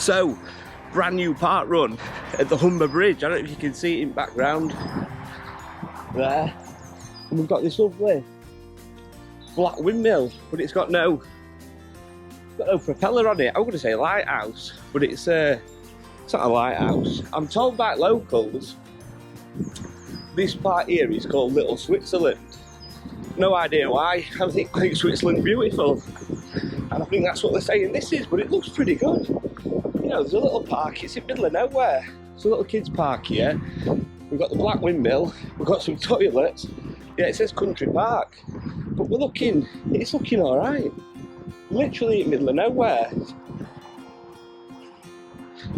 So, brand new Parkrun at the Humber Bridge. I don't know if you can see it in the background there. And we've got this lovely black windmill, but it's got no propeller on it. I'm going to say lighthouse, but it's not a lighthouse. I'm told by locals this part here is called Little Switzerland. No idea why. I think Switzerland's beautiful, and I think that's what they're saying this is, but it looks pretty good. You know, there's a little park, it's in the middle of nowhere. It's a little kids park here. We've got the black windmill, we've got some toilets. Yeah, it says country park, but it's looking alright. Literally in the middle of nowhere.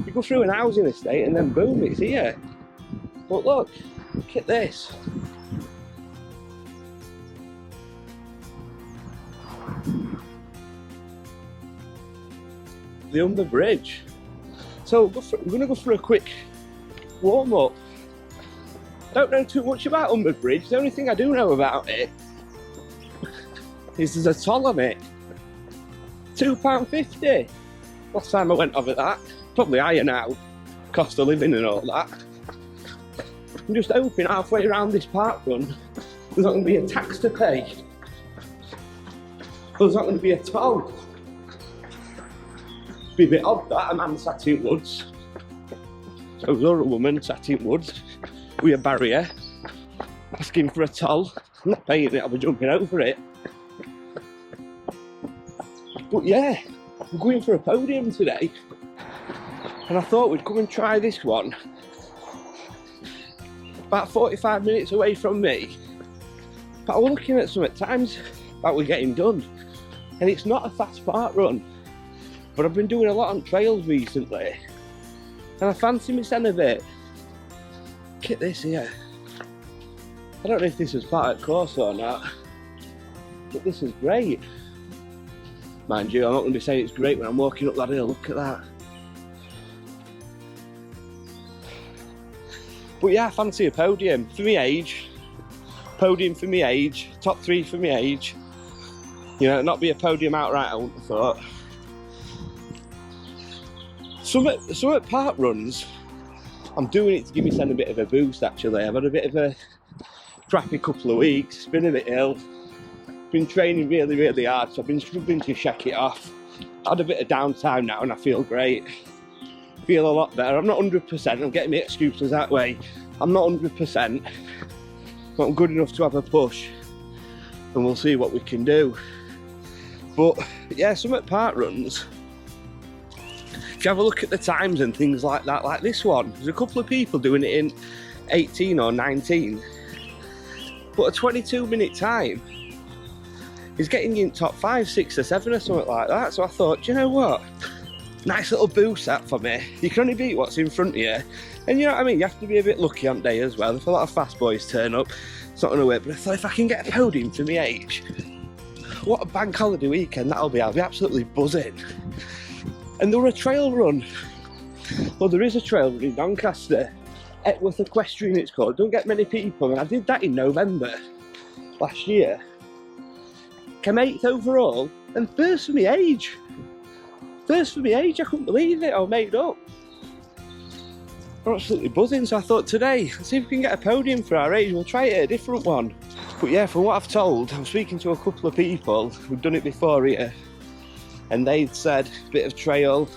You go through an housing estate and then boom, it's here. But look at this. The Humber Bridge. So we're going to go for a quick warm up. Don't know too much about Humber Bridge. The only thing I do know about it is there's a toll on it. £2.50. Last time I went over that. Probably higher now. Cost of living and all that. I'm just hoping halfway around this parkrun there's not going to be a tax to pay. There's not going to be a toll. Be a bit odd that a man sat in woods. So you're a woman sat in woods with a barrier asking for a toll. I'm not paying it, I'll be jumping over it. But yeah, I'm going for a podium today, and I thought we'd come and try this one. About 45 minutes away from me, but I was looking at some at times that we're getting done, and it's not a fast parkrun. But I've been doing a lot on trails recently, and I fancy myself a bit. Look at this here. I don't know if this was part of the course or not, but this is great. Mind you, I'm not going to be saying it's great when I'm walking up that hill. Look at that. But yeah, I fancy a podium for my age. Podium for my age. Top 3 for my age. You know, not be a podium outright, I wouldn't have thought. Some at parkruns, I'm doing it to give myself a bit of a boost actually. I've had a bit of a crappy couple of weeks, been a bit ill, been training really hard, so I've been struggling to shake it off. Had a bit of downtime now and I feel great. Feel a lot better. I'm not 100%, I'm getting my excuses that way. I'm not 100%, but I'm good enough to have a push, and we'll see what we can do. But yeah, some at parkruns, if you have a look at the times and things like that, like this one, there's a couple of people doing it in 18 or 19, but a 22-minute time is getting in top 5, 6 or 7 or something like that. So I thought, do you know what, nice little boost that for me. You can only beat what's in front of you, and you know what I mean, you have to be a bit lucky on day as well. If a lot of fast boys turn up, it's not going to work. But I thought if I can get a podium for my age, what a bank holiday weekend that'll be. I'll be absolutely buzzing. And there were a trail run. Well, there is a trail run in Doncaster. Etworth Equestrian it's called. Don't get many people, and I did that in November last year. Came 8th overall and first for my age. First for my age, I couldn't believe it. I was made up. I'm absolutely buzzing, so I thought today, let's see if we can get a podium for our age. We'll try it at a different one. But yeah, from what I've told, I'm speaking to a couple of people who've done it before here, and they'd said bit of trail,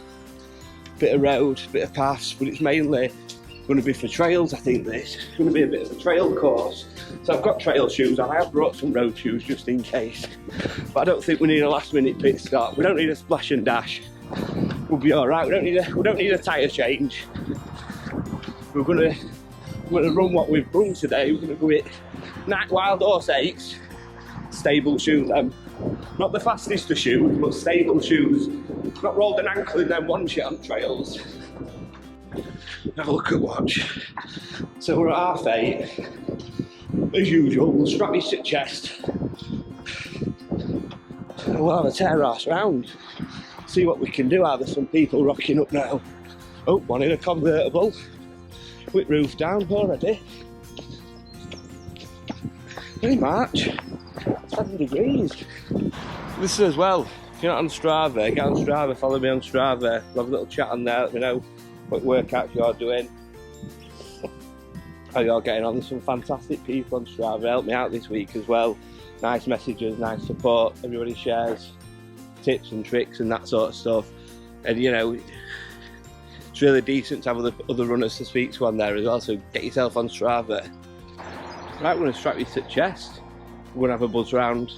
bit of road, bit of paths, but it's mainly going to be for trails. I think this is going to be a bit of a trail course. So I've got trail shoes and I have brought some road shoes just in case, but I don't think we need a last minute pit stop. We don't need a splash and dash. We'll be all right. We don't need a tyre change. We're gonna run what we've run today. We're gonna go it Night Wild Horse 8 stable shoes. Not the fastest of shoes, but stable shoes. Not rolled an ankle in them one shit on trails. Have a look at watch. So we're at 8:30. As usual, we'll strap you to chest. And we'll have a tear ass round. See what we can do. There's some people rocking up now. Oh, one in a convertible. With roof down already. Very March. 7 degrees. This as well, If you're not on Strava, get on Strava, follow me on Strava. We'll have a little chat on there, let me know what workouts you're doing. How you're getting on. There's some fantastic people on Strava, help me out this week as well. Nice messages, nice support, everybody shares tips and tricks and that sort of stuff. And you know, it's really decent to have other runners to speak to on there as well, so get yourself on Strava. Right, we're going to strap you to the chest. We're going to have a buzz round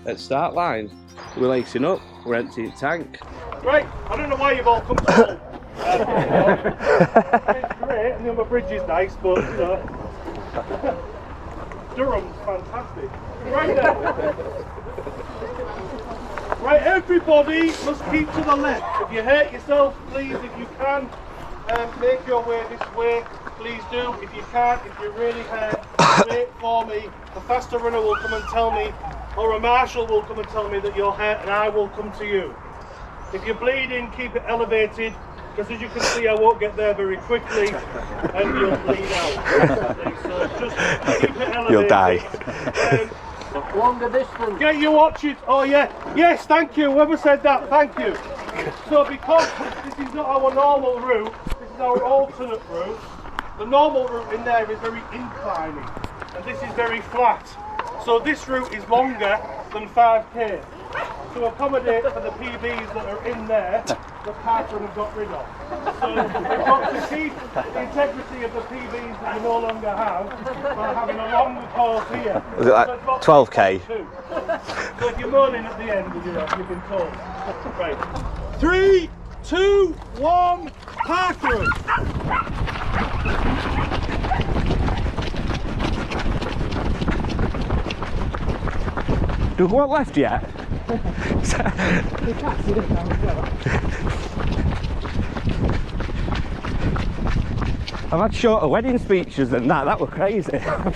at start line. We're lacing up, we're emptying the tank. Right, I don't know why you've all come to home. It's great, and the Humber Bridge is nice, but you know, Durham's fantastic. Right then. Right, everybody must keep to the left. If you hurt yourself, please, if you can, make your way this way. Please do. If you can't, if you're really hurt, wait for me. A faster runner will come and tell me, or a marshal will come and tell me that you're hurt, and I will come to you. If you're bleeding, keep it elevated, because as you can see, I won't get there very quickly, and you'll bleed out. So just keep it elevated. You'll die. Longer distance. Get your watches. Oh yeah. Yes, thank you. Whoever said that, thank you. So because this is not our normal route, this is our alternate route. The normal route in there is very inclining, and this is very flat. So this route is longer than 5k. To accommodate for the PBs that are in there, the Parkrun have got rid of. So we've got to keep the integrity of the PBs that you no longer have by having a longer course here. Was it like 12k? So if you're moaning at the end, you've been told. Right. 3, 2, 1, Parkrun! Do we want left yet? I've had shorter wedding speeches than that, that were crazy. Yeah.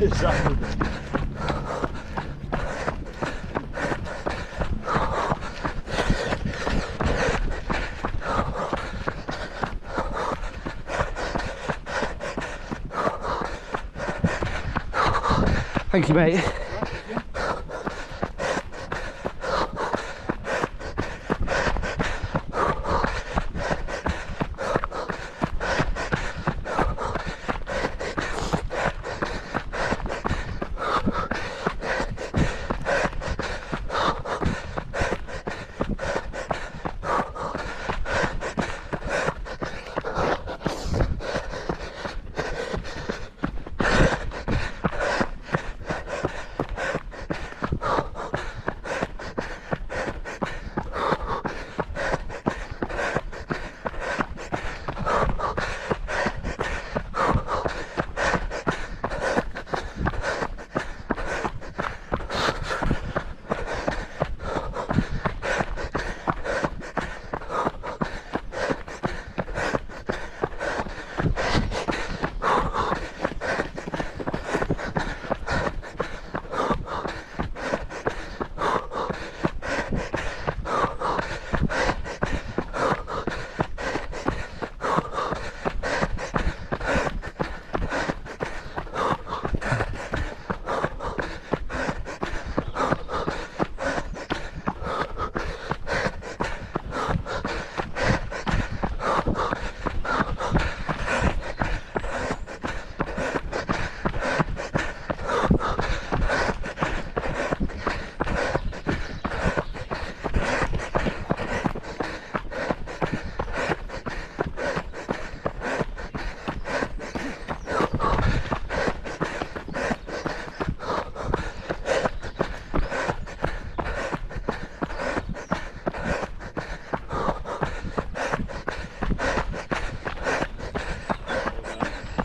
Exactly. Thank you, mate.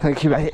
Thank you, mate.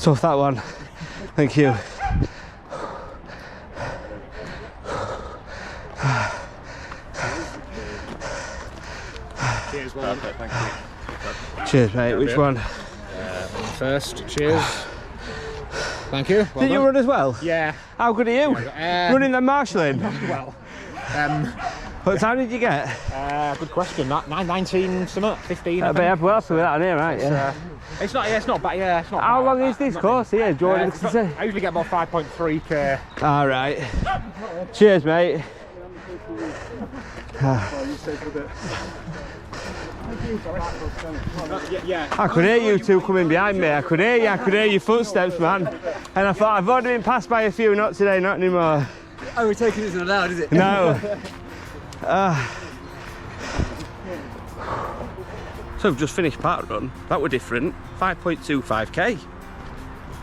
Tough that one. Thank you. Cheers, well. Perfect, thank you. Cheers, mate. Which one? First, cheers. Thank you. Well Did you done. run as well? Yeah. How good are you? Running and marshalling? Well. What time did you get? Good question. That 19, something, 15. I I'll be think. well for that on here, right? Yeah. It's not. Yeah, it's not bad. Yeah, it's not. How bad. long is this course here, Jordan? I usually get about 5.3k. All right. Cheers, mate. I could hear you two coming behind me. I could hear your footsteps, man. And I thought, I've already been passed by a few, not today, not anymore. Oh, we're taking this not allowed, is it? No. So we've just finished Parkrun. That were different. 5.25k.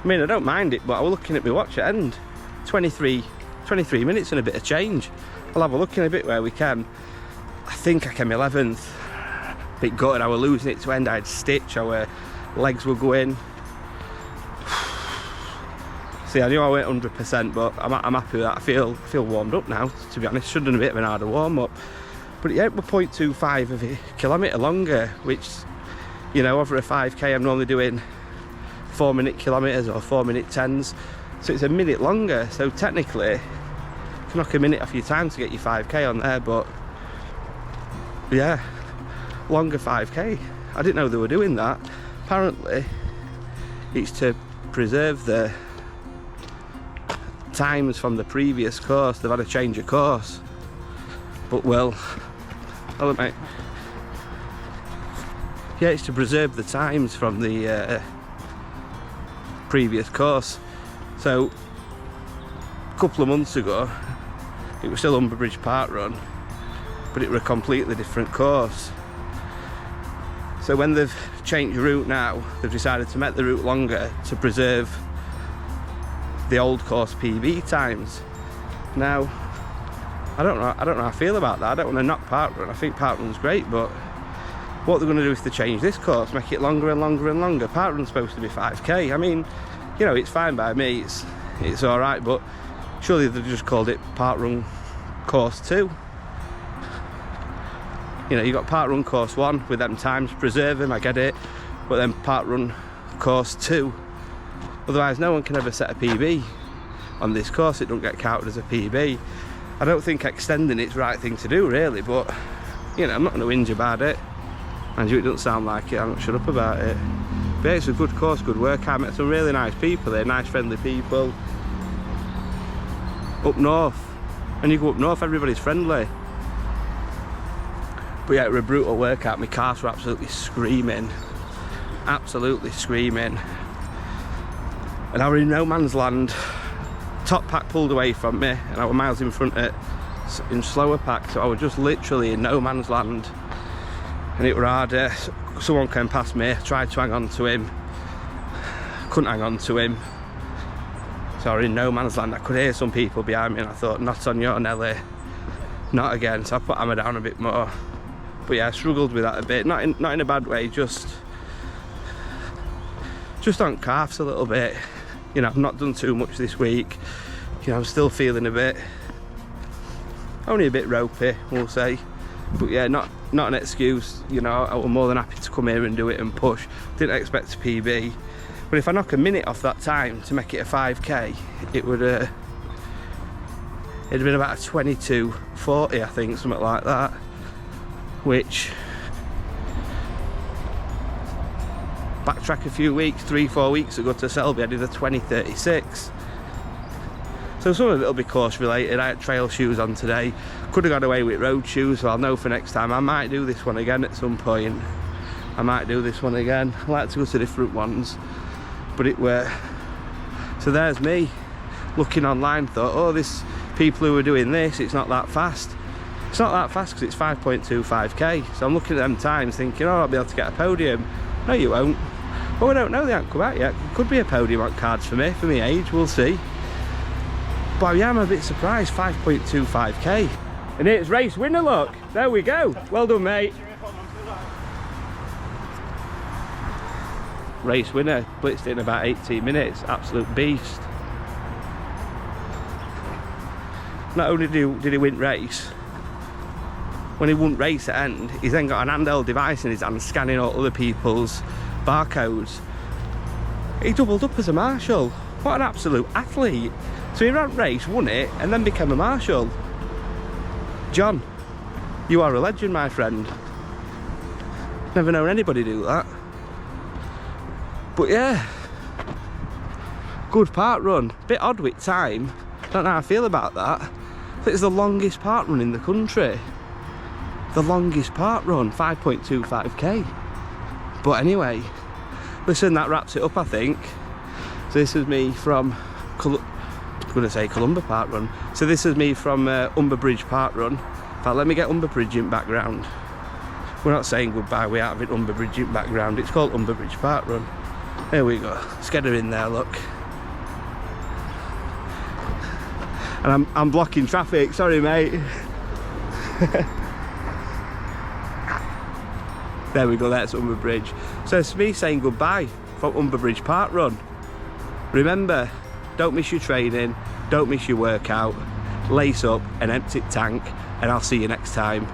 I mean, I don't mind it, but I was looking at my watch at end. 23 minutes and a bit of change. I'll have a look in a bit where we can. I think I came 11th. Bit gutted, I was losing it to end. I had stitch, our legs were going. See, I knew I went 100%, but I'm happy with that. I feel warmed up now, to be honest. Should have done a bit of an harder warm up. But yeah, we're 0.25 of a kilometre longer, which, you know, over a 5k I'm normally doing 4-minute kilometres or 4-minute 10s. So it's a minute longer. So technically, you can knock a minute off your time to get your 5k on there, but yeah, longer 5k. I didn't know they were doing that. Apparently, it's to preserve the times from the previous course. They've had a change of course. But well, hello mate. Yeah, it's to preserve the times from the previous course. So a couple of months ago, it was still Humber Bridge Parkrun, but it was a completely different course. So when they've changed the route now, they've decided to make the route longer to preserve the old course PB times. Now, I don't know how I feel about that. I don't want to knock Parkrun. I think Parkrun's great, but what they're going to do is to change this course, make it longer and longer and longer. Parkrun's supposed to be 5k. I mean, you know, it's fine by me. It's all right, but surely they've just called it Parkrun Course 2. You know, you got Parkrun Course 1 with them times, preserve them, I get it, but then Parkrun Course 2. Otherwise, no one can ever set a PB on this course. It don't get counted as a PB. I don't think extending it's the right thing to do, really, but you know, I'm not going to whinge about it. And it doesn't sound like it, I'm not shut up about it. But yeah, it's a good course, good workout. I met some really nice people there, nice friendly people. Up north, and you go up north, everybody's friendly. But yeah, it was a brutal workout. My calves were absolutely screaming. Absolutely screaming. And I was in no man's land. Top pack pulled away from me, and I was miles in front in slower pack, so I was just literally in no man's land. And it was hard. Someone came past me, tried to hang on to him, couldn't hang on to him. So I was in no man's land. I could hear some people behind me, and I thought, not on your Nelly, not again. So I put hammer down a bit more. But yeah, I struggled with that a bit, not in a bad way, just on calves a little bit. You know, I've not done too much this week. You know, I'm still feeling only a bit ropey, we'll say. But yeah, not an excuse. You know, I was more than happy to come here and do it and push. Didn't expect a PB. But if I knock a minute off that time to make it a 5k, it would it'd have been about a 22:40, I think, something like that. Which, backtrack a few weeks, 3-4 weeks ago to Selby, I did a 20:36. So some of it will be course related. I had trail shoes on today. Could have got away with road shoes, so I'll know for next time. I might do this one again at some point. I like to go to different ones. But it were... So there's me, looking online, thought, oh, this people who are doing this, it's not that fast. It's not that fast because it's 5.25k. So I'm looking at them times thinking, oh, I'll be able to get a podium. No, you won't. Well, we don't know, they haven't come out yet. Could be a podium on cards for me age, we'll see. But yeah, I'm a bit surprised, 5.25k. And it's race winner, look. There we go. Well done, mate. Race winner, blitzed it in about 18 minutes. Absolute beast. Not only did he win race, when he won race at end, he's then got an handheld device in his hand scanning all other people's barcodes. He doubled up as a marshal. What an absolute athlete. So he ran race, won it, and then became a marshal. John, you are a legend, my friend. Never known anybody do that. But yeah, good park run. Bit odd with time. Don't know how I feel about that. I think it's the longest park run in the country. The longest park run, 5.25k. But anyway, listen, that wraps it up, I think. So this is me from, I'm going to say Columba Park Run. So this is me from Humber Bridge Park Run. In fact, let me get Humber Bridge in background. We're not saying goodbye, we are having Humber Bridge in background. It's called Humber Bridge Park Run. There we go. Let's get her in there, look. And I'm blocking traffic, sorry mate. There we go, that's Humber Bridge. So it's me saying goodbye from Humber Bridge Park Run. Remember, don't miss your training, don't miss your workout, lace up an empty tank, and I'll see you next time.